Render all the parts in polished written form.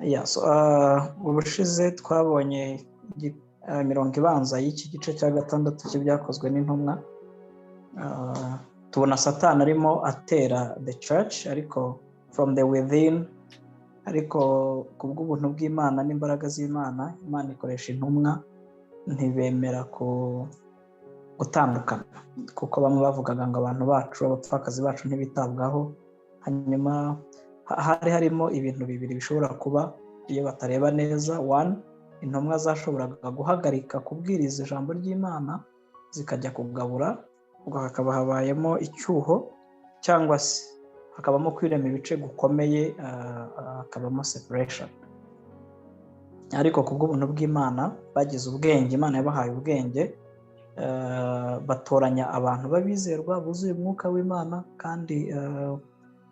Yeah, so ubushize twabonye mirongo ibanza y'iki gice cya gatandatu cy'ibyakozwe n'intumwa. Tubona Satani arimo atera the church ariko from the within, ariko kubw'ubuntu bw'Imana n'imbaraga z'Imana, Imana ikoresha intumwa ntibemera gutandukana, kuko bamwe bavugaga ngo abantu bacu, abapfakazi bacu ntibitabwaho. Hanyuma hari harimo ibintu bibiri bishobora kuba iyo batareba neza. One, intumwa zashoboraga guhagarika kubwiriza ijambo ry'Imana zikajya kugabura, ubwo hakaba habayemo icyuho, cyangwa se hakabamo kwirema ibice gukomeye, hakabamo separation. Ariko kubw'ubuntu bw'Imana bagize ubwenge, Imana yabahaye ubwenge, batoranya abantu babizerwa buzuye umwuka w'Imana kandi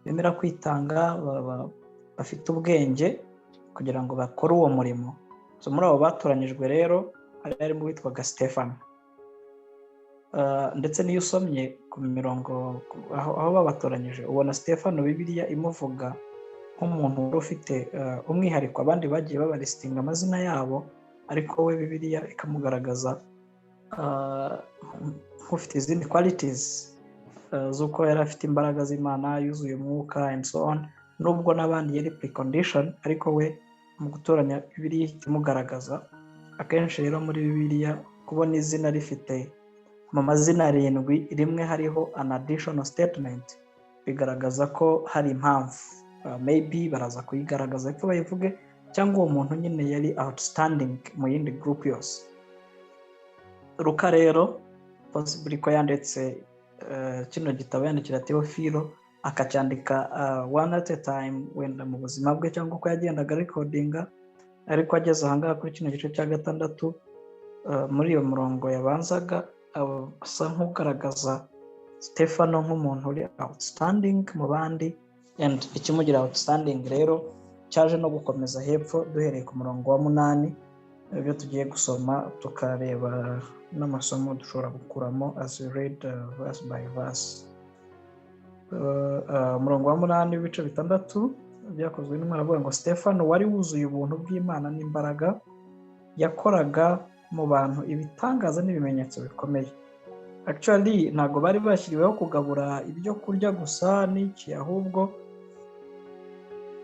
bemera kwitanga, bafite ubwenge kugira ngo bakore uwo murimo. So muri abo batoranyijwe rero harimo witwaga Stefano. Ndetse n'iyo usomye ku mirongo aho babatoranyije ubona Stefano Bibiliya imuvuga nk'umuntu wari ufite umwihariko. Abandi bagiye babaristinga amazina yabo, ariko we Bibiliya ikamugaragaza nk'ufite izindi qualities z'uko yari afite imbaraga z'Imana, yuzuye umwuka and so on. Nubwo n'abandi yari precondition, ariko we mu gutoranya Bibiliya imugaragaza. Akenshi rero muri Bibiliya kubona izina rifite mu mazina 7 rimwe hariho an additional statement, bigaragaza ko hari impamvu. Maybe baraza kuyigaragaza ko bayivuge, cyangwa uwo muntu nyine yari outstanding mu yindi group yose. Luka rero possibly ko yanditse kino gitabo yandikira Theophilo, akacyandika one at a time, wenda mu buzima bwe cyangwa uko yagendaga recordinga. Ariko ageze ahangaha kuri kino gice cya gatandatu, muri iyo murongo yabanzaga asa nk'ugaragaza Stefano nk'umuntu uri outstanding mu bandi, and ikimugira outstanding rero cyaje no gukomeza hepfo duhereye ku murongo wa 8, ibyo tugiye gusoma tukareba n'amasomo dushobora gukuramo as we read verse by verse. Umurongo wa 8 w'ibice 6 byakozwe n'Imana avuga ngo Stefano wari wuzuye ubuntu bw'Imana n'imbaraga, yakoraga mu bantu ibitangaza n'ibimenyetso bikomeye. Actually ntago bari bashyiriweho kugabura ibyo kurya gusa n'iki, ahubwo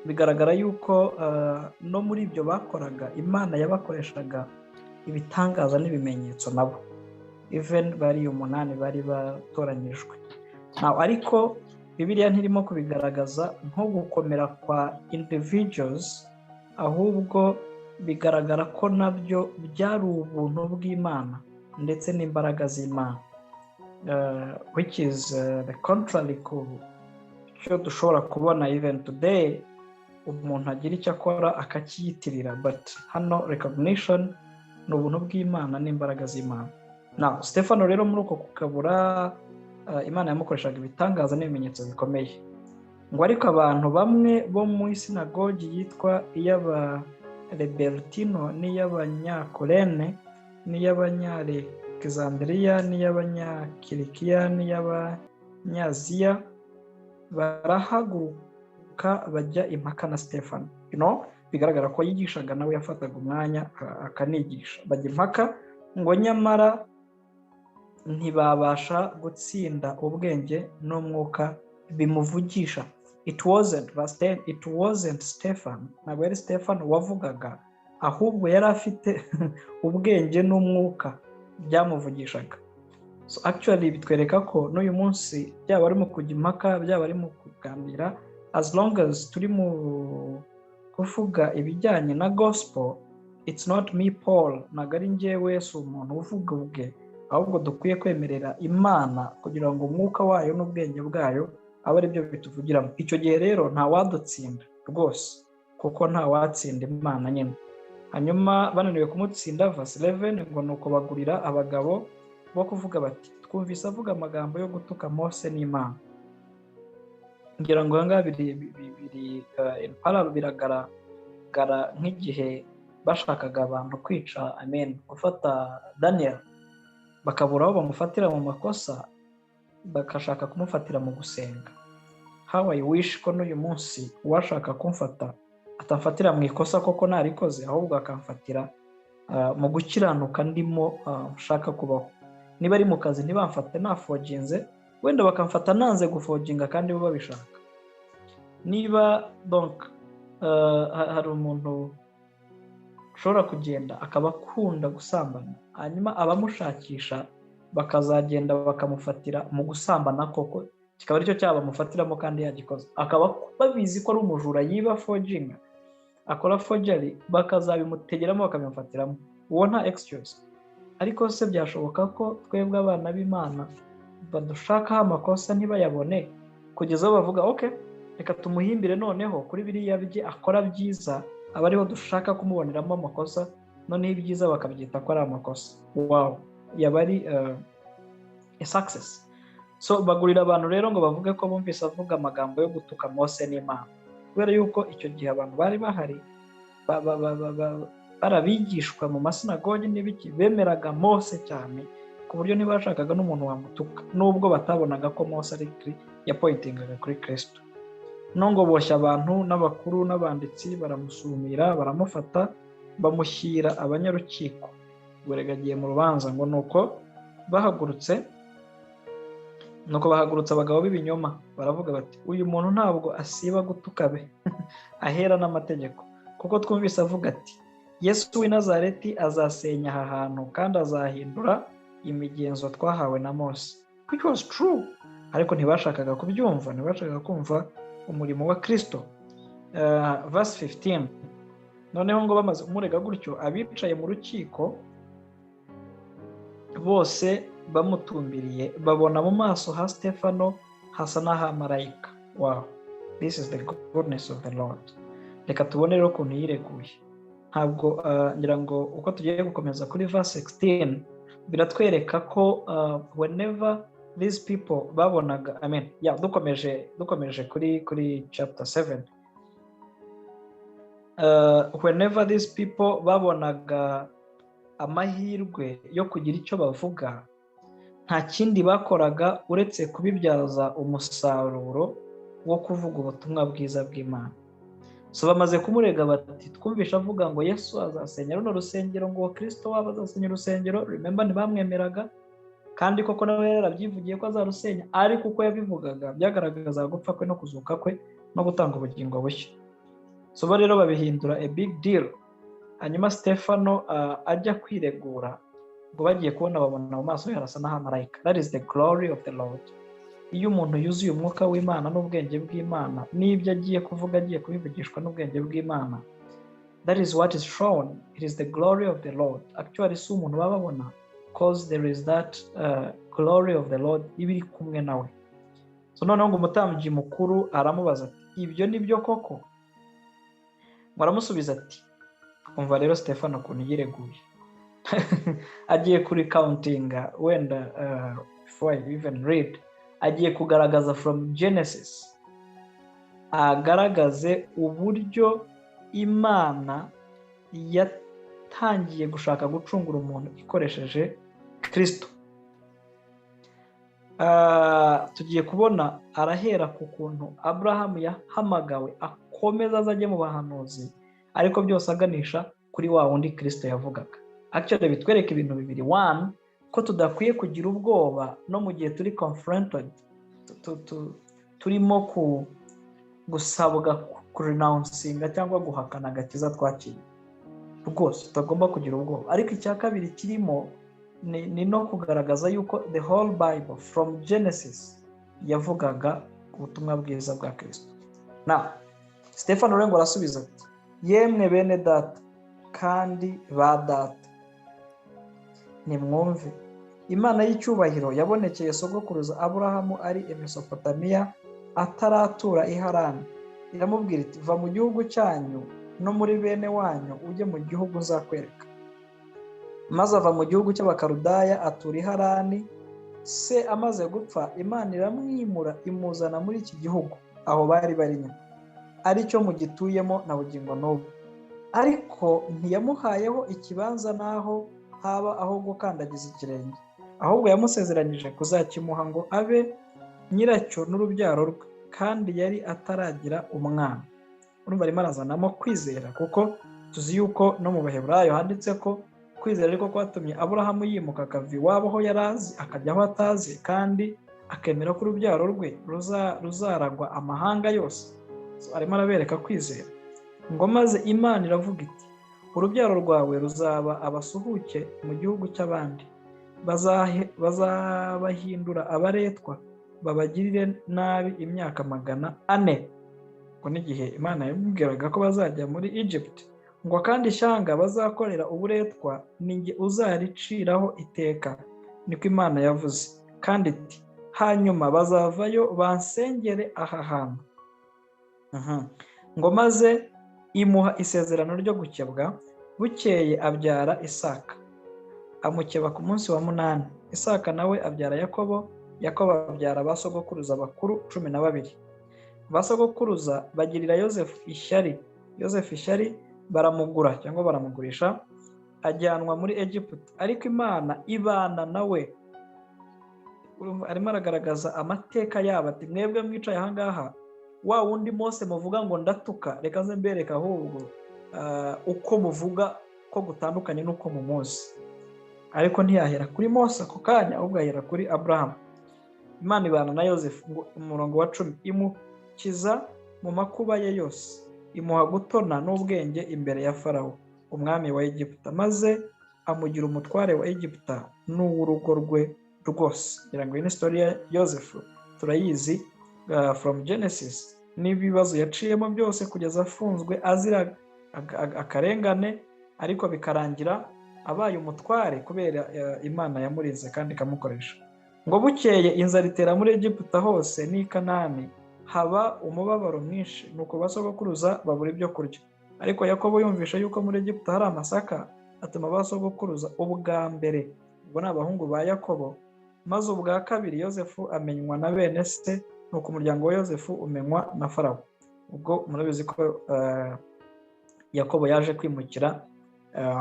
bigaragara yuko no muri ibyo bakoraga Imana yabakoreshaga ibitangaza n'ibimenyetso nabo. Even bari 8 bari batoranyijwe. Ariko Bibiliya ntirimo kubigaragaza nko gukomera kwa individuals, ahubwo bigaragara ko nabyo byari ubuntu bw'Imana ndetse n'imbaraga z'Imana, which is the contrary ku cyo dushobora kubona even today. Umuntu agira icyo akora akakiyitirira, but hano recognition ni ubuntu bw'Imana n'imbaraga z'Imana. Stefano rero muri uko kugabura Imana yamukoreshaga ibitangaza n'ibimenyetso bikomeye. Ngo ariko abantu bamwe bo mu isinagogi yitwa iy'Abarebertino n'iy'Abanyakorene n'iy'Abanyarekizandriya n'iy'Abanyakirikiya n'iy'Abanyaziya barahaguruka bajya impaka na Stefano. Bigaragara ko yigishaga nawe yafataga umwanya akanigisha. Bajya impaka ngo nyamara ntibabasha gutsinda ubwenge n'umwuka bimuvugisha. It wasn't Stefan, ntabwo yari Stefan wavugaga, ahubwo yari afite ubwenge n'umwuka byamuvugishaga. So actually bitwereka ko n'uyu munsi byaba ari mu kujya impaka, byaba ari mu kuganira, as long as turi mu kuvuga ibijyanye na gospel, it's not me Paul, ntabwo ari njyewe si umuntu uvuga ubwe, ahubwo dukwiye kwemerera Imana kugira ngo umwuka wayo n'ubwenge bwayo abe ari byo bituvugiramo. Icyo gihe rero nta wadutsinda rwose, kuko nta watsinda Imana nyine. Hanyuma bananiwe kumutsinda, verse 11, ngo nuko bagurira abagabo bo kuvuga bati twumvise avuga amagambo yo gutuka Mose n'Imana. Ngira ngo ahangaha biri parallel, biragaragara nk'igihe bashakaga abantu kwica, gufata Daniel bakabura aho bamufatira mu makosa, bakashaka kumufatira mu gusenga. How I wish ko n'uyu munsi washaka kumfata atamfatira mu ikosa koko narikoze, ahubwo akamfatira mu gukiranuka ndimo nshaka kubaho. Niba ari mu kazi ntibamfate nafoginze, wenda bakamfata nanze gufoginga kandi bo babishaka. Niba donc hari umuntu ushobora kugenda akaba akunda gusambana, hanyuma abamushakisha bakazagenda bakamufatira mu gusambana koko, kikaba aricyo cyaba mufatiramo kandi yagikoze, akaba babizi ko ari umujura yiba foginga, akora forgery, bakazabimutegeramo bakabimufatiramo. Uwo nta excuse. Ariko se byashoboka ko twebwe abana b'Imana badushakaho amakosa ntibayabone kugeza aho bavuga okay, reka tumuhimbire noneho kuri biriya bye akora byiza, aba ariho dushaka kumuboneramo amakosa, noneho ibyiza bakabyita ko ari amakosa. Wow, yaba ari a success. So bagurira abantu rero ngo bavuge ko bumvise avuga amagambo yo gutuka Mose n'Imana, kubera yuko icyo gihe abantu bari bahari barabigishwa mu masinagogi n'ibiki, bemeraga Mose cyane ku buryo ntibashakaga n'umuntu wamutuka, nubwo batabonaga ko Mose ari yapointingaga kuri Kristo. Ngo boshya abantu n'abakuru n'abanditsi baramusumira, baramufata, bamushyira abanyarukiko, agiye mu rubanza. Ngo nuko bahagurutse abagabo b'ibinyoma, baravuga bati uyu muntu ntabwo asiba gutuka be ahera n'amategeko, kuko twumvise avuga ati Yesu w'i Nazareti azasenya aha hantu kandi azahindura imigenzo twahawe na Mose. Which was true, ariko ntibashakaga kubyumva, ntibashakaga kumva umurimo wa Kristo. Verse 15, noneho ngo bamaze kumurega gutyo, abicaye mu rukiko bose bamutumbiriye babona mu maso ha Stefano hasa n'aha marayika. Wow, this is the goodness of the Lord. Reka tubone rero ukuntu yireguye. Ntabwo ngira ngo uko tugiye gukomeza kuri verse 16 biratwereka ko whenever these people babonaga, dukomeje kuri chapter 7, whenever these people babonaga amahirwe yo kugira icyo bavuga, nta kindi bakoraga uretse kubibyaza umusaruro wo kuvuga ubutumwa bwiza bw'Imana. So bamaze kumurega bati twumvisha avuga ngo Yesu azasenya runo rusengero, ngo Kristo waba azasenya urusengero. Remember ntibamwemeraga, kandi koko nawe yarabyivugiye ko azarusenya, ariko uko yabivugaga byagaragazaga gupfa kwe no kuzuka kwe no gutanga ubugingo bushya. So rero babihindura a big deal. Hanyuma Stefano ajya kwiregura, ngo bagiye kubona babona mu maso harasa n'aha marayika. That is the glory of the Lord. Iyo umuntu yuzuye umwuka w'Imana n'ubwenge bw'Imana, n'ibyo agiye kuvuga agiye kubivugishwa n'ubwenge bw'Imana, that is what is shown. It is the glory of the Lord. Actually si umuntu bababona, because there is that glory of the Lord ibiri kumwe nawe. So noneho ngo umutambyi mukuru aramubaza ati ibyo ni byo koko? Baramusubiza ati umva rero Stefano ukuntu yireguye. Agiye kuri countinga wenda before I even read, agiye kugaragaza from Genesis, agaragaze uburyo Imana yatangiye gushaka gucungura umuntu ikoresheje Kristo. Tugiye kubona arahera ku kuntu Abrahamu yahamagawe akomeza azajye mu bahanuzi, ariko byose aganisha kuri wa wundi Kristo yavugaga. Actually bitwereka ibintu bibiri. One, ko tudakwiye kugira ubwoba no mu gihe turi confronted, turimo gusabwa kurenouncinga cyangwa guhakana agakiza twakiriye. Rwose tutagomba kugira ubwoba. Ariko icya kabiri kirimo ni no kugaragaza yuko the whole Bible from Genesis yavugaga ubutumwa bwiza bwa Kristo. Na Stefano rero arasubiza ati yemwe bene data kandi ba data, nimwumve, Imana y'icyubahiro yabonekeye sogokuruza Aburahamu ari i Mesopotamiya ataratura i Harani, iramubwira iti va mu gihugu cyanyu no muri bene wanyu ujye mu gihugu nzakwereka. Maze ava mu gihugu cy'Abakarudaya atura i Harani. Se amaze gupfa, Imana iramwimura imuzana muri iki gihugu aho bari nyine, aricyo mugituyemo na bugingo n'ubu. Ariko ntiyamuhayeho ikibanza naho haba aho gukandagiza ikirenge, ahubwo yamusezeranyije kuzakimuha ngo abe nyiracyo n'urubyaro rwe, kandi yari ataragira umwana. urumva arimo arazanamo kwizera, kuko tuzi yuko no mu Baheburayo handitse ko kwizera ariko kwatumye Aburahamu yimuka akava iwabo aho yari azi akajya aho atazi, kandi akemera ko urubyaro rwe ruzaragwa amahanga yose. Arimo arabereka kwizera. Ngo maze Imana iravuga iti, urubyaro rwawe ruzaba abasuhuke mu gihugu cy'abandi, bazabahindura abaretwa, babagirire nabi imyaka 400. ngo n'igihe Imana yamubwiraga ko bazajya muri Egypt, ngo kandi ishyanga bazakorera uburetwa ni jye uzariciraho iteka, niko Imana yavuze. Kandi iti, hanyuma bazavayo bansengere aha hantu. ngo maze imuha isezerano ryo gukebwa. Bukeye abyara Isaka, amukeba ku munsi wa 8. Isaka nawe abyara Yakobo, Yakobo abyara ba sogokuruza bakuru 12. Ba sogokuruza bagirira Yosefu ishyari, baramugura cyangwa baramugurisha, ajyanwa muri Egiputa. Ariko Imana ibana nawe. Arimo aragaragaza amateka yabo ati, mwebwe mwicaye ahangaha, wa wundi Mose muvuga ngo ndatuka, reka nze mbereka ahubwo uko muvuga ko gutandukanye n'uko mumuzi. Ariko ntiyahera kuri Mose ako kanya, ahubwo ahera kuri Aburahamu. Imana ibana na Yosefu, ngo umurongo wa 10, imukiza mu makuba ye yose, imuha gutona n'ubwenge imbere ya Farawo umwami wa Egiputa, maze amugira umutware wa Egiputa n'uw'urugo rwe rwose. ngira ngo iyi ni story ya Yosefu turayizi from Genesis, n'ibibazo yaciyemo byose kugeza afunzwe azira akarengane, ariko bikarangira abaye umutware kubera Imana yamurinze kandi ikamukoresha. Ngo bukeye inzara itera muri Egiputa hose n'i Kanani, haba umubabaro mwinshi, nuko basogokuruza babura ibyo kurya. Ariko Yakobo yumvisha yuko muri Egiputa hari amasaka, atuma basogokuruza ubwa mbere, ubwo ni abahungu ba Yakobo, maze ubwa kabiri Yosefu amenywa na bene se, nuko umuryango wa Yosefu umenywa na Farawo. Ubwo murabizi ko Yakobo yaje kwimukira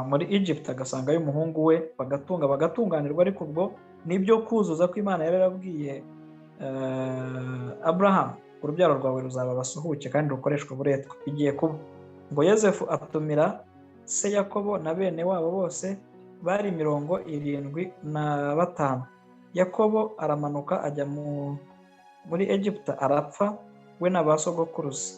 muri Egypt, agasangayo umuhungu we, bagatunganirwa. Ariko ubwo nibyo kuzuza ko Imana yari yarabwiye Abraham, urubyaro rwawe ruzaba abasuhuke kandi rukoreshwa uburetwa, bigiye kuba. Ngo Yosefu atumira se Yakobo na bene wabo bose bari 75. Yakobo aramanuka ajya muri Egiputa, arapfa we n'abasogokuruza,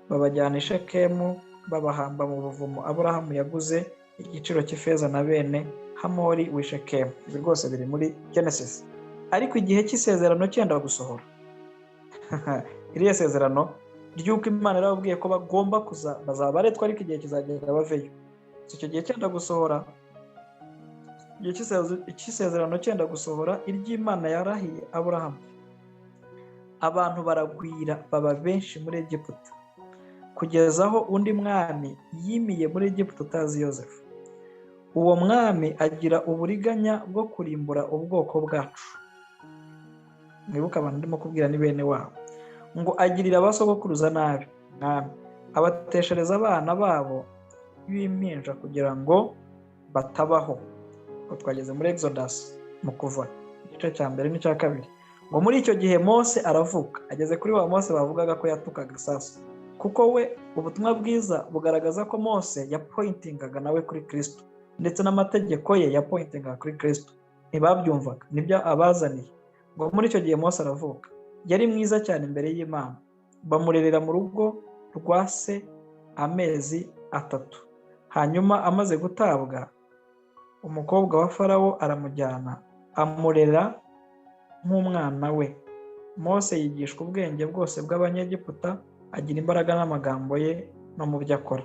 babajyana i Shekemu, babahamba mu buvumo Aburahamu yaguze igiciro cy'ifeza na bene Hamori w'i Shekemu. Ibi rwose biri muri Genesis. Ariko igihe cy'isezerano cyenda gusohora, iriya sezerano ry'uko Imana yarababwiye ko bagomba bazaba baretwa, ariko igihe kizagera baveyo. Icyo gihe cyenda gusohora, igihe cy'isezerano cyenda gusohora, iry'Imana yarahiye Aburahamu, abantu baragwira baba benshi muri Egiputa, kugeza aho undi mwami yimiye muri Egiputa utazi Yosefu. Uwo mwami agira uburiganya bwo kurimbura ubwoko bwacu. Mwibuka abantu ndimo kubwira ni bene wabo. Ngo agirira abasogokuruza nabi, mwami abateshereza abana babo b'impinja kugira ngo batabaho. Ngo twageze muri Exodus mu Kuva igice cya 1 n'icya 2. Ngo muri icyo gihe Mose aravuka, ageze kuri wa Mose bavugaga ko yatukaga sasa, kuko we ubutumwa bwiza bugaragaza ko Mose yapointingaga nawe kuri Kristo, ndetse n'amategeko ye yapointingaga kuri Kristo. Ntibabyumvaga, nibyo abazaniye. Ngo muri icyo gihe Mose aravuka, yari mwiza cyane imbere y'Imana, bamurerera mu rugo rwa se amezi 3. Hanyuma amaze gutabwa, umukobwa wa Farawo aramujyana, amurera nk'umwana we. Mose yigishwa ubwenge bwose bw'Abanyegiputa, agira imbaraga n'amagambo ye no mu byo akora.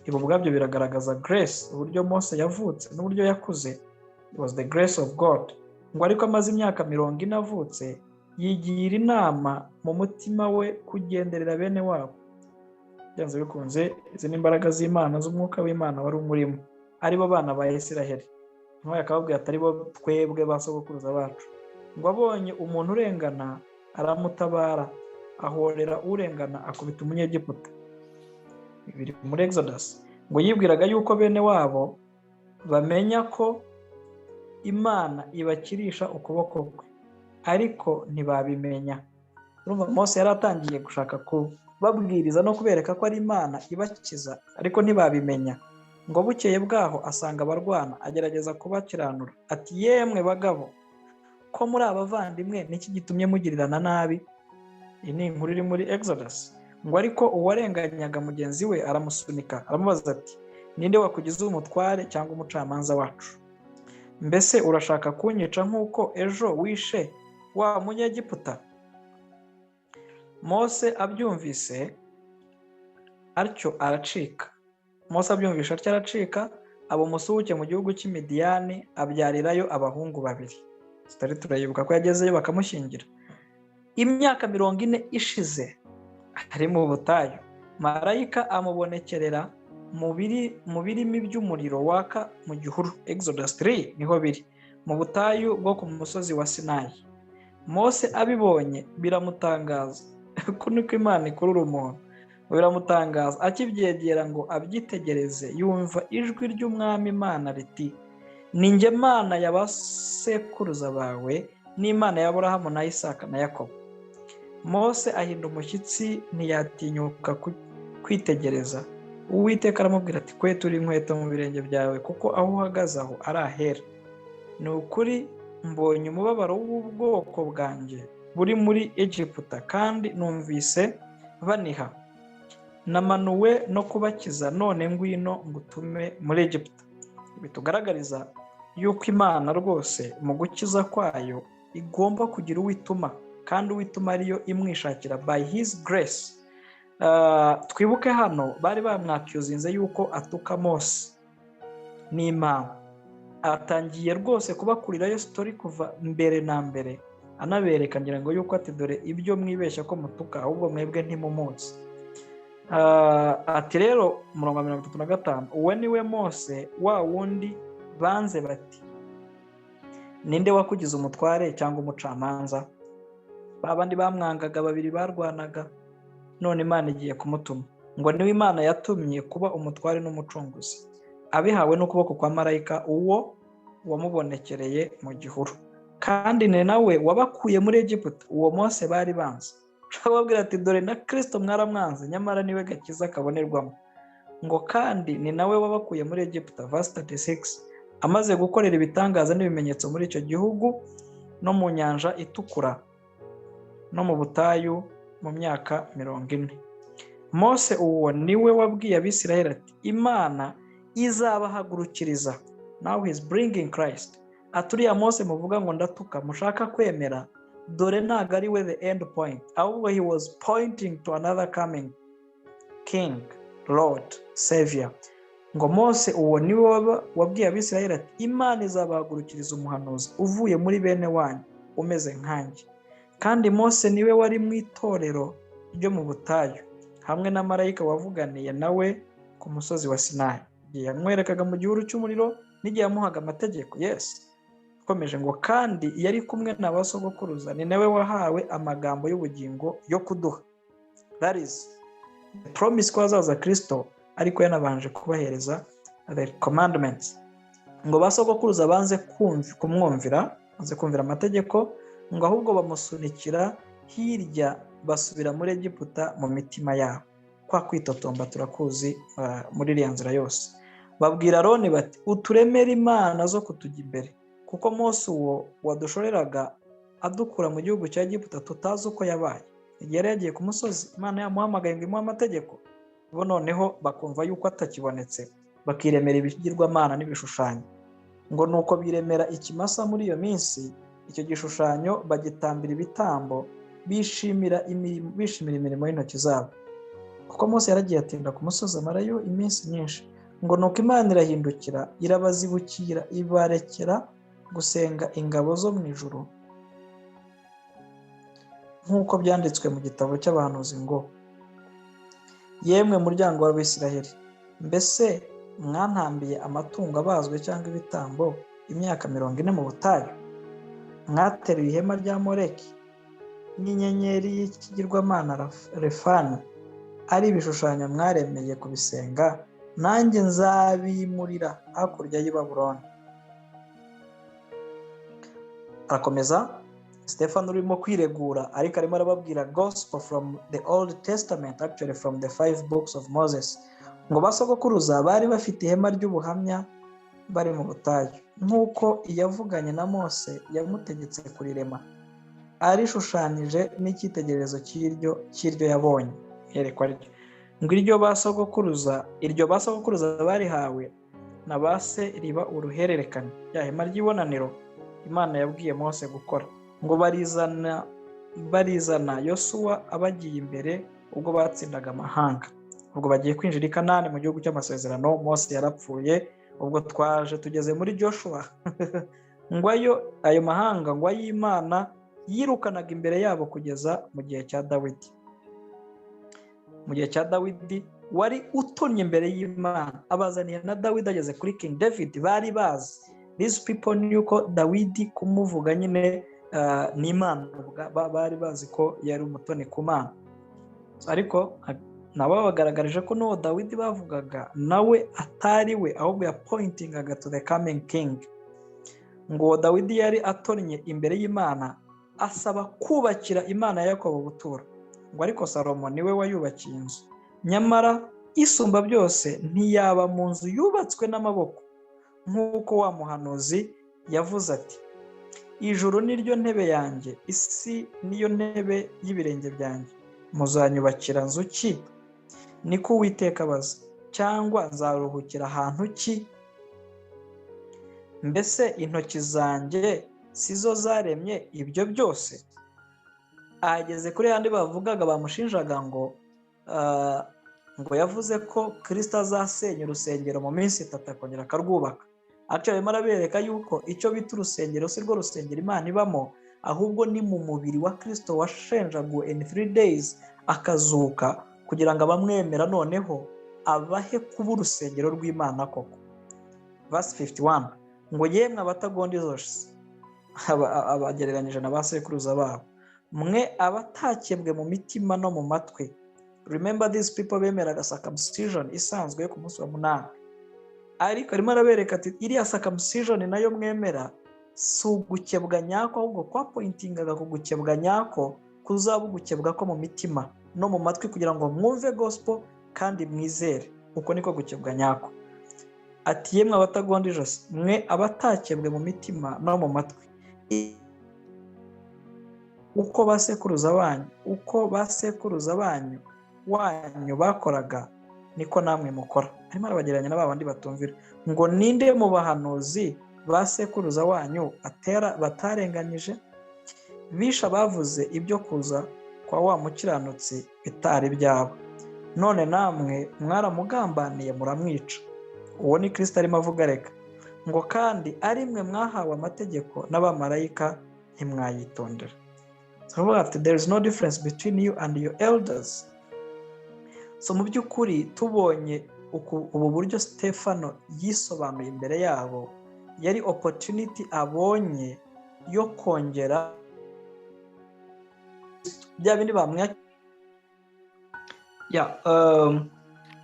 Ibi ubwabyo biragaragaza grace, uburyo Mose yavutse n'uburyo yakuze. It was the grace of God. Ngo ariko amaze imyaka 40 avutse, yigira inama mu mutima we kugenderera bene wabo. Byanze bikunze, izi ni imbaraga z'Imana, z'umwuka w'Imana wari umurimo, aribo bana ba Isiraheli. Nk'uko yakababwiye atari bo twebwe basogokuruza bacu. Ngo abonye umuntu urengana aramutabara, ahorera urengana akubita Umunyegiputa. Biri muri Exodus. Ngo yibwiraga yuko bene wabo bamenya ko Imana ibakirisha ukuboko kwe, ariko ntibabimenya. Urumva Mose yari atangiye gushaka babwiriza no kubereka ko ari Imana ibakiza, ariko ntibabimenya. Ngo bukeye bwaho asanga abarwana, agerageza kubakiranura ati, yemwe bagabo, ko muri abavandimwe, niki gitumye mugirirana nabi? Iyi ni inkuru iri muri Exodus. Ngo ariko uwarenganyaga mugenzi we aramusunika, aramubaza ati, ninde wakugize umutware cyangwa umucamanza wacu? Mbese urashaka kunyica nk'uko ejo wishe wa munyegiputa? Mose abyumvise atyo aracika. Aba umusuhuke mu gihugu cy'Imidiyani, abyarirayo abahungu babiri. Tutari turayibuka ko yagezeyo bakamushyingira. Imyaka 40 ishize ari mu butayu, marayika amubonekerera mu birimi by'umuriro waka mu gihuru. Exodus 3 niho biri, mu butayu bwo ku musozi wa Sinayi. Mose abibonye biramutangaza ko niko Imana ikurura umuntu. Biramutangaza, akibyegera ngo abyitegereze, yumva ijwi ry'Umwami Imana riti, ni njye Mana ya basekuruza bawe, n'Imana ya Aburahamu na Isaka na Yakobo. Mose ahinda umushyitsi, ntiyatinyuka kwitegereza. Uwiteka aramubwira ati, kwetura inkweto mu birenge byawe, kuko aho uhagaze aho ari ahera. Ni ukuri mbonye umubabaro w'ubwoko bwanjye buri muri Egiputa, kandi numvise baniha. Namanuwe no kubakiza, none ngwino ngutume muri Egiputa. Bitugaragariza yuko Imana rwose mu gukiza kwayo igomba kugira uwituma, kandi uwituma ariyo imwishakira by his grace. Twibuke hano bari bamwakyuzinze yuko atuka Mose n'Imana. Atangiye rwose kubakurirayo story kuva mbere na mbere, anabereka ngira ngo yuko ati, dore ibyo mwibeshya ko mutuka, ahubwo mwebwe ntimumuzi. Ati rero murongo 35, uwe niwe Mose wa wundi banze bati, ninde wakugize umutware cyangwa umucamanza? Babandi bamwangaga babiri barwanaga, none Imana igiye kumutuma. Ngo niwe Imana yatumye kuba umutware n'umucunguzi, abihawe n'ukuboko kwa marayika uwo wamubonekereye mu gihuru. Kandi ni nawe wabakuye muri Egiputa, uwo Mose bari banze. Bababwira ati, dore na Kristo mwaramwanze, nyamara niwe gakiza kabonerwamo. Ngo kandi ni nawe wabakuye muri Egiputa. Verse 36, amaze gukorera ibitangaza n'ibimenyetso muri icyo gihugu no mu nyanja itukura no mu butayu mu myaka 40. Mose uwo niwe wabwiye Abisirayeli ati, Imana izabahagurukiriza. Now he is bringing Christ. Aturiya Mose muvuga ngo ndatuka, mushaka kwemera, dore ntago ari we the end point, ahubwo he was pointing to another coming king, Lord, Savior. Ngo Mose uwo niwe wabwiye Abisirayeli ati, Imana izabahagurukiriza umuhanuzi uvuye muri bene wanyu, umeze nkanjye. Kandi Mose niwe wari mu itorero ryo mu butayu, hamwe na marayika wavuganiye nawe ku musozi wa Sinayi, igihe yamwerekaga mu gihuru cy'umuriro n'igihe yamuhaga amategeko. Yes. Komeje ngo, kandi yari kumwe na basogokuruza, ni nawe wahawe amagambo y'ubugingo yo kuduha. That is the promise ko hazaza Kristo, ariko yanabanje kubahereza the commandments. Ngo basogokuruza banze kumwumvira, banze kumvira amategeko, ngo ahubwo bamusunikira hirya, basubira muri Egiputa mu mitima yabo. Kwa kwitotomba turakuzi muri iriya nzira yose. Babwira Aroni bati, uturemere imana zo kutujya imbere, kuko Mose uwo wadushoreraga adukura mu gihugu cya Egiputa tutazi uko yabaye. Igihe yari yagiye ku musozi, Imana yamuhamagaye ngo imuhe amategeko, bo noneho bakumva yuko atakibonetse, bakiremera ibigirwamana n'ibishushanyo. Ngo nuko biremera ikimasa muri iyo minsi, icyo gishushanyo bagitambira ibitambo, bishimira imirimo y'intoki zabo. Kuko Mose yaragiye atinda ku musozi, amarayo iminsi myinshi. Ngo nuko Imana irahindukira, irabazibukira, ibarekera gusenga ingabo zo mu ijuru, nk'uko byanditswe mu gitabo cy'abahanuzi ngo, yemwe muryango w'Abisirayeli, mbese mwantambiye amatungo abazwe cyangwa ibitambo imyaka 40 mu butayu? Mwateruye ihema rya Moleki n'inyenyeri y'ikigirwamana Refani, ari ibishushanyo mwaremeye kubisenga, nanjye nzabimurira hakurya y'i Babuloni. Arakomeza Stefano urimo kwiregura ariko arimo arababwira gospel from the Old Testament, actually from the 5 books of Moses. Ngo basogokuruza bari bafite ihema ry'ubuhamya bari mu butayu, nk'uko iyavuganye na Mose yamutegetse kurirema, arishushanyije n'icyitegererezo cy'iryo yabonye yerekwa ryo. Ngo iryo basogokuruza barihawe na ba se riba uruhererekane, ya hema ry'ibonaniro Imana yabwiye Mose gukora. Ngo barizana Yosuwa abagiye imbere ubwo batsindaga amahanga, ubwo bagiye kwinjira i Kanani mu gihugu cy'amasezerano. Mose yarapfuye, ubwo tugeze muri Joshua. Ngo ayo mahanga ngo ay'Imana yirukanaga imbere yabo kugeza mu gihe cya Dawidi. Mu gihe cya Dawidi wari utonye imbere y'Imana, abazaniye na Dawidi ageze kuri King David. Bari bazi, these people knew ko Dawidi kumuvuga nyine ni Imana, bari bazi ko yari umutoni ku Mana. Ariko nabo bagaragarije ko n'uwo Dawidi bavugaga nawe atari we, ahubwo yapointingaga to the coming king. Ngo Dawidi yari atonnye imbere y'Imana asaba kubakira Imana ya Yakobo ubuturo. Ngo ariko Salomo niwe wayubakiye inzu, nyamara isumba byose ntiyaba mu nzu yubatswe n'amaboko, nk'uko wa muhanuzi yavuze ati, ijuru niryo ntebe yanjye, isi niyo ntebe y'ibirenge byanjye, muzanyubakira nzu ki? Niko Uwiteka abaza, cyangwa nzaruhukira ahantu ki? Mbese intoki zanjye sizo zaremye ibyo byose? Ageze kuri yandi bavugaga bamushinjaga ngo yavuze ko Kristo azasenya urusengero mu minsi 3 akongera akarwubaka. Actually marabereka yuko icyo bita urusengero si rwo rusengero Imana ibamo, ahubwo ni mu mubiri wa Kristo washenjaguwe in 3 days akazuka, kugira ngo abamwemera noneho abahe kuba urusengero rw'Imana koko. Verse 51 ngo yemwe abatagonda izosi, abagereranyije na basekuruza babo, mwe abatakebwe mu mitima no mu matwi. Remember these people bemeraga circumcision isanzwe yo ku munsi wa 8, ariko arimo arabereka ati iriya circumcision nayo mwemera si ugukebwa nyako, ahubwo kwa pointingaga ku gukebwa nyako kuzaba ugukebwa ko mu mitima no mu matwi, kugira ngo mwumve gospel kandi mwizere. Uko niko gukebwa nyako. Ati yemwe abatagonda ijosi, mwe abatakebwe mu mitima no mu matwi, uko basekuruza banyu bakoraga niko namwe mukora. Arimo arabagereranya n'abandi batumvira. Ngo ninde mu bahanuzi basekuruza wanyu batarenganyije? Bisha bavuze ibyo kuza kwa wa mukiranutsi bitari byabo, none namwe mwaramugambaniye muramwica. Uwo ni Kristo arimo avuga reka. Ngo kandi ari mwe mwahawe amategeko n'abamarayika ntimwayitondera. So there is no difference between you and your elders. So mu by'ukuri tubonye ubu buryo Stefano yisobanuye imbere yabo, yari opportunity abonye yo kongera bya bindi bamwe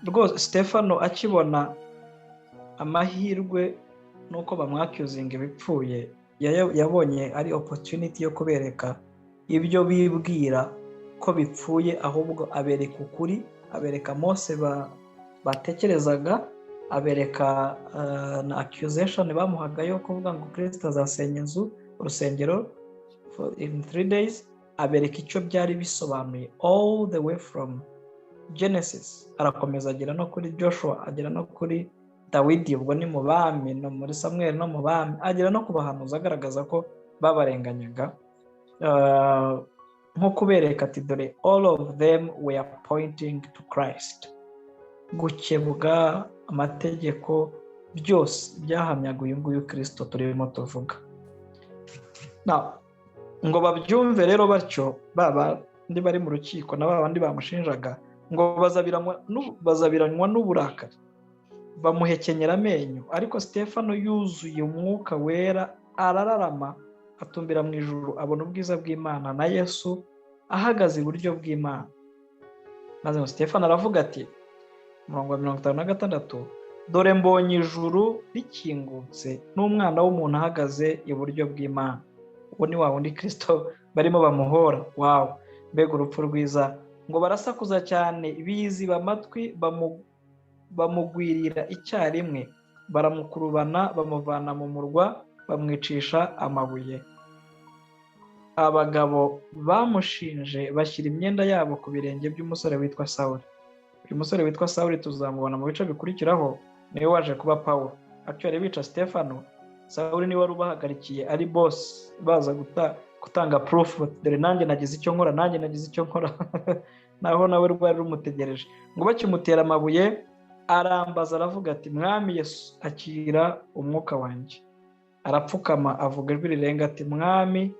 rwose. Stefano akibona amahirwe nuko bamwakuzinga ibipfuye, yabonye ari opportunity yo kubereka ibyo bibwira ko bipfuye, ahubwo abereka ukuri, abereka Mose batekerezaga, abereka na accusation bamuhaga yo kuvuga ngo Kristo azasenya inzu urusengero in 3 days. Abereka icyo byari bisobanuye all the way from Genesis, arakomeza agera no kuri Joshua, agera no kuri Dawidi, ubwo ni mu bami, no muri Samuel no mu bami, agera no kubahanuza agaragaza ko babarenganyaga, nko kubereka ati dore all of them were pointing to Christ. Gukebwa amategeko byose byahamyaga uyu nguyu Kristo turimo tuvuga. Ngo babyumve rero batyo, baba ndi bari mu rukiko na babandi bamushinjaga, ngo bazabiranywa n'uburakari, bamuhekenyera amenyo. Ariko Stefano yuzuye umwuka wera arararama, atumbira mu ijuru, abona ubwiza bw'Imana na Yesu ahagaze iburyo bw'Imana. Maze Stefano aravuga ati, murongo wa 56, dore mbonye ijuru rikingutse n'umwana w'umuntu ahagaze iburyo bw'Imana. uwo ni wa wundi Kristo barimo bamuhora. Wow, mbega urupfu rwiza. Ngo barasakuza cyane biziba amatwi, bamugwirira icyarimwe, baramukurubana, bamuvana mu murwa, bamwicisha amabuye. Abagabo bamushinje bashyira imyenda yabo ku birenge by'umusore witwa Sawuli. Uyu musore witwa Sawuli tuzamubona mu bice bikurikiraho, niwe waje kuba Pawulo. Actually bica Stefano, Sawuli niwe wari ubahagarikiye, ari boss, baza gutanga proof, dore nanjye nagize icyo nkora naho nawe rwari rumutegereje. Ngo bakimutera amabuye, arambaza aravuga ati, Mwami Yesu, akira umwuka wanjye. Arapfukama avuga ijwi rirenga ati, Mwami,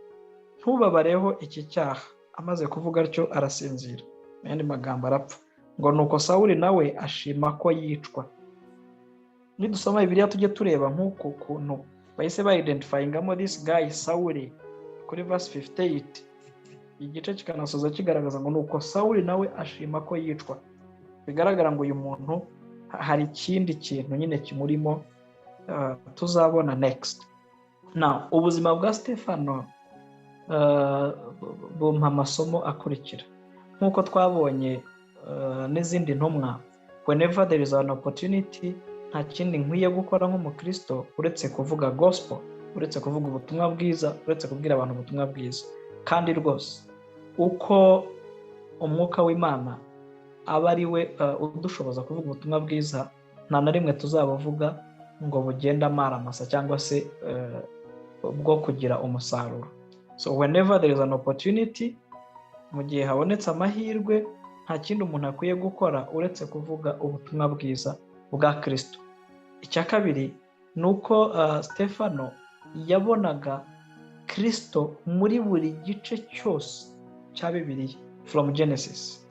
ntubabareho iki cyaha. Amaze kuvuga atyo arasinzira, mu yandi magambo arapfa. Ngo nuko Sawuli nawe ashima ko yicwa. Nidusoma Bibiliya tujye tureba nk'uko kuntu bahise ba-identifyingamo this guy Sawuli kuri verse 58. Igice kikanasoza kigaragaza ngo nuko Sawuli nawe ashima ko yicwa. Bigaragara ngo uyu muntu hari ikindi kintu nyine kimurimo tuzabona next. Now, ubuzima bwa Stefano bumpa amasomo akurikira. Nk'uko twabonye n'izindi ntumwa, whenever there is an opportunity, nta kindi nkwiye gukora nk'umukristo uretse kuvuga gospel, uretse kuvuga ubutumwa bwiza, uretse kubwira abantu ubutumwa bwiza. Kandi rwose uko umwuka w'Imana aba ari we udushoboza kuvuga ubutumwa bwiza, nta na rimwe tuzabuvuga ngo bugenda amaramasa cyangwa se bwo kugira umusaruro. So whenever there is an opportunity, mu gihe habonetse amahirwe, nta kindi umuntu akwiye gukora uretse kuvuga ubutumwa bwiza bwa Kristo. Icya kabiri ni uko Stefano yabonaga Kristo muri buri gice cyose cya Bibiliya from Genesis.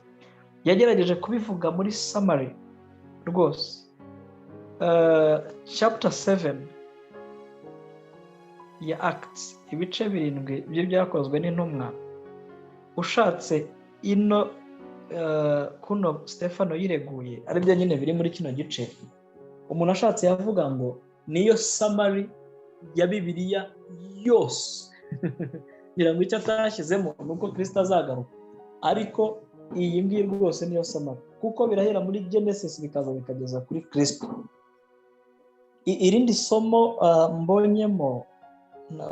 Yagerageje kubivuga muri summary rwose. Chapter 7 ya Acts, ibice 7 by'ibyakozwe n'intumwa. Ushatse ino kuno Stefano yireguye, ari byo nyine biri muri kino gice, umuntu ashatse yavuga ngo niyo summary ya Bibiliya yose. Ngira ngo icyo atashyizemo nuko Kristo azagaruka, ariko iyi ngiyi rwose niyo summary, kuko birahera muri Genesis bikaza bikageza kuri Kristo. Irindi somo mbonyemo,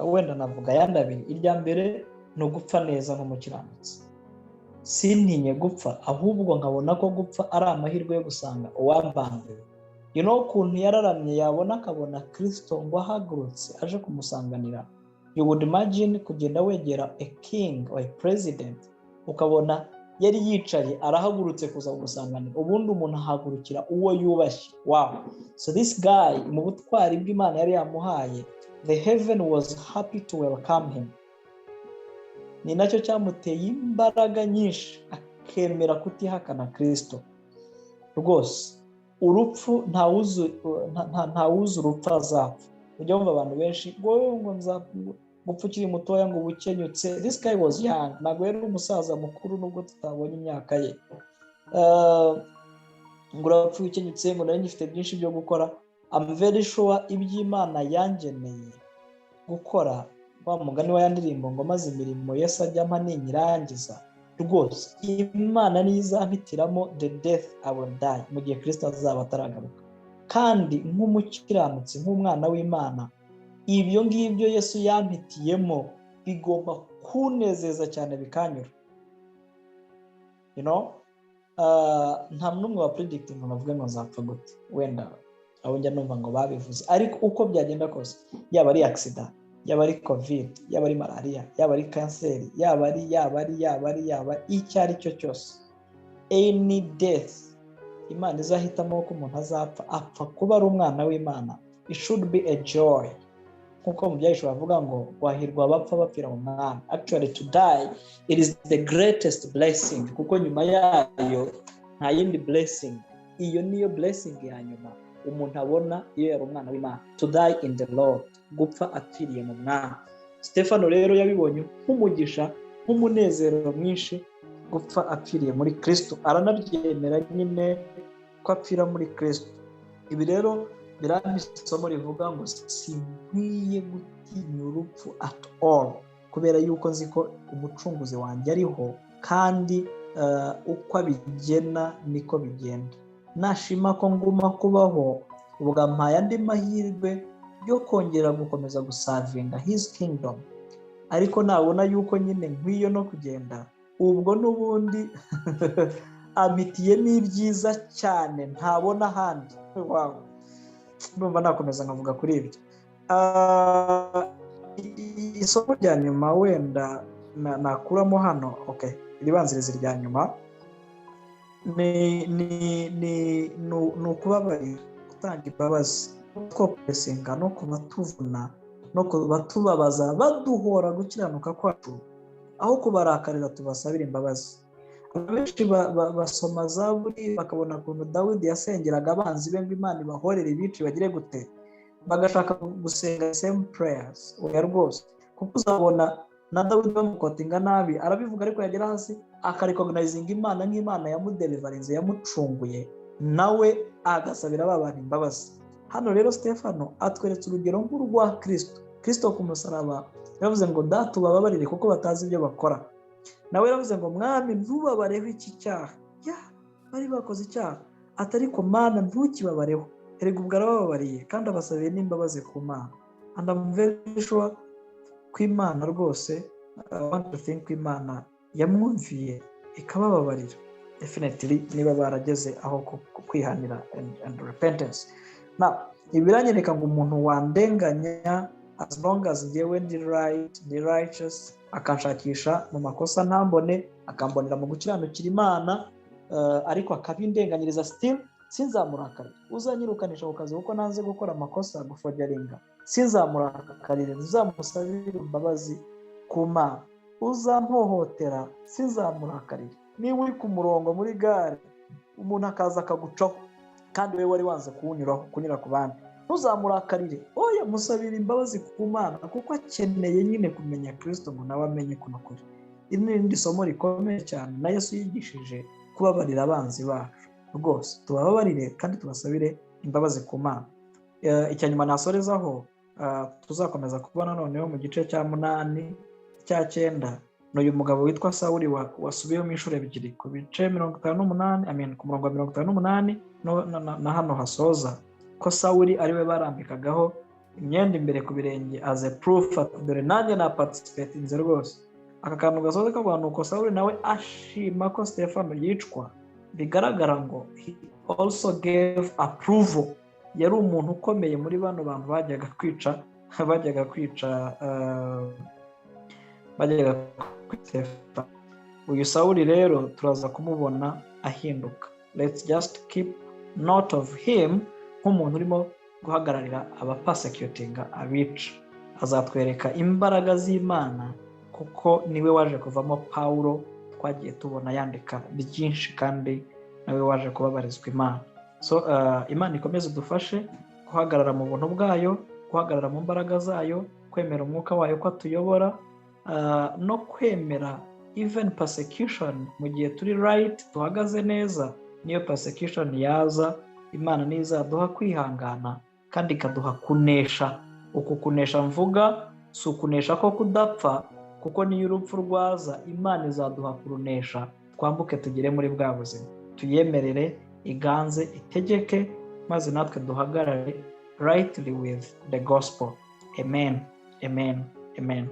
wenda navuga yandabiri. Irya mbere ni ugupfa neza nk'umukiranutsi. Sintinye gupfa, ahubwo nkabona ko gupfa ari amahirwe yo gusanga uwambambiwe. Ukuntu yararamye yabona akabona Kristo ngo ahagurutse aje kumusanganira. You would imagine kugenda wegera a king or a president, ukabona yari yicaye arahagurutse kuza gusanganira. Ubundi umuntu ahagurukira uwo yubashye. Wow. So this guy, mu butwari bw'Imana yari yamuhaye, the heaven was happy to welcome him. Ni nacyo cyamuteye imbaraga nyinshi akemera kutihakana Kristo. Rwose urupfu ntawuzi urupfu azapfa. Ujya wumva abantu benshi ngo gupfa ukiri mutoya ngo ubukenyutse. This guy was young, ntabwo yari umusaza mukuru nubwo tutabonye imyaka ye. Ngo urapfa ukenyutse, ngo nari ngifite byinshi byo gukora. I'm very sure iby'Imana yangeneye gukora, wa mugani wa yandirimbo ngo maze imirimo Yesu ajyamo ninyirangiza. Rwose Imana nizampitiramo the death I will die, mu gihe Kristo azaba ataragaruka. Kandi nk'umukiranutsi, nk'umwana w'Imana, ibyo ngibyo Yesu yampitiyemo bigomba kunezeza cyane bikanyura. Nta n'umwe wa predicting ngo avuge ngo nzapfa gute. Wenda abo njya numva ngo babivuze, ariko uko byagenda kose, yaba ari accident, yaba ari covid, yaba ari malaria, yaba ari kanseri, yaba icyo ari cyo cyose, any death Imana izahitamo ko umuntu azapfa, apfa kuba ari umwana w'Imana. It should be a joy. Nkuko mu byahishwe bavuga ngo wahirwa abapfa bapfira mu Mwami. Actually to die, it is the greatest blessing, kuko nyuma yayo nta yindi blessing. Iyo niyo blessing ya nyuma umuntu abona iyo yari umwana w'Imana. To die in the Lord, gupfa apfiriye mu Mwami. Stefano rero yabibonye nk'umugisha, nk'umunezero mwinshi, gupfa apfiriye muri Kristo. Aranabyemera nyine ko apfira muri Kristo. Ibi rero birampa isomo rivuga ngo sinkwiye gutinya urupfu at all. kubera yuko nzi ko umucunguzi wanjye ariho kandi uko abigena niko bigenda. Nashima ko nguma kubaho ubwo ampaye andi mahirwe yo kongera gukomeza gusavinga his kingdom, ariko nabona yuko nyine nkwiye no kugenda ubwo n'ubundi amitiye n'ibyiza cyane ntabona ahandi. Ndumva nakomeza nkavuga kuri ibyo. Isomo rya nyuma wenda nakuramo hano, iribanziriza rya nyuma ni ukubabarira, gutanga imbabazi, twopesinga no kubatuvuna no kubatubabaza baduhora gukiranuka kwacu, aho kubarakarira tubasabira imbabazi. Abenshi basoma Zaburi bakabona ukuntu Dawidi yasengeraga abanzi be ngo Imana ibahorere ibici bagire gute, bagashaka gusenga same prayers. Oya rwose, kuko uzabona na Dawidi bamukotinga nabi arabivuga, ariko yagera hasi akarecognizinga Imana nk'Imana yamudelivarinze, yamucunguye, nawe agasabira abantu imbabazi. Hano rero Stefano atweretse urugero nk'urwa Kristo ku musaraba. Yavuze ngo data ubabarire kuko batazi ibyo bakora. Nawe yaravuze ngo mwami ntubabareho iki cyaha. Bari bakoze icyaha, atariko Mana ntukibabareho. Erega ubwo arababariye kandi abasabiye n'imbabazi ku Mana. And I'm very sure ko Imana rwose, I want to think ko Imana yamwumviye ikabababarira. Definitely niba barageze aho kwihanira and repentance. Now ibiranyereka ngo umuntu wandenganya, as long as njyewe ndi righteous, akanshakisha mu makosa ntambone, akambonera mu gukiranukira Imana, ariko akabindenganyiriza, still sinzamurakarira. Uzanyirukanisha ku kazi kuko nanze gukora amakosa, gufogeringa, sinzamurakarira, nzamusabira imbabazi ku Mana. Uzampohotera, sinzamurakarira. Niba uri ku murongo muri gare umuntu akaza akagucaho kandi wewe wari wanze kunyura ku bandi, ntuzamurakarire, oya musabira imbabazi ku Mana, kuko akeneye nyine kumenya Kristo ngo nawe amenye kuno kuri. Iri ni irindi somo rikomeye cyane na Yesu yigishije, kubabarira abanzi bacu. Rwose tubabarire kandi tubasabire imbabazi ku Mana. Icya nyuma nasorezaho, tuzakomeza kubona noneho mu gice cya 8 cya 9, n'uyu mugabo witwa Sawuli wasubiyemo inshuro ebyiri ku bice 58, ku murongo wa 58 na hano hasoza ko Sawuli ariwe barambikagaho imyenda imbere ku birenge as a proof, dore nanjye na participatinze rwose. Aka kantu gasoza kavuga nuko Sawuli nawe ashima ko Stefano yicwa, bigaragara ngo he also gave approval. Yari umuntu ukomeye muri bano bantu bajyaga kwica Stefano. Uyu Sawuli rero turaza kumubona ahinduka. Let's just keep note of him nk'umuntu urimo guhagararira abapersecutinga, abica. Azatwereka imbaraga z'Imana kuko niwe waje kuvamo Paulo, twagiye tubona yandika byinshi, kandi nawe waje kubabarizwa Imana. So Imana ikomeze dufashe guhagarara mu buntu bwayo, guhagarara mu mbaraga zayo, kwemera umwuka wayo ko atuyobora, no kwemera even persecution mu gihe turi right, tuhagaze neza. Niyo persecution yaza, Imana nizaduha kwihangana kandi ikaduha kunesha. Uku kunesha mvuga si ukunesha ko kudapfa, kuko niyo urupfu rwaza Imana izaduha kurunesha, twambuke tugere muri bwa buzima. Tuyemerere iganze, itegeke, maze natwe duhagarare rightly with the gospel. Amen, amen, amen.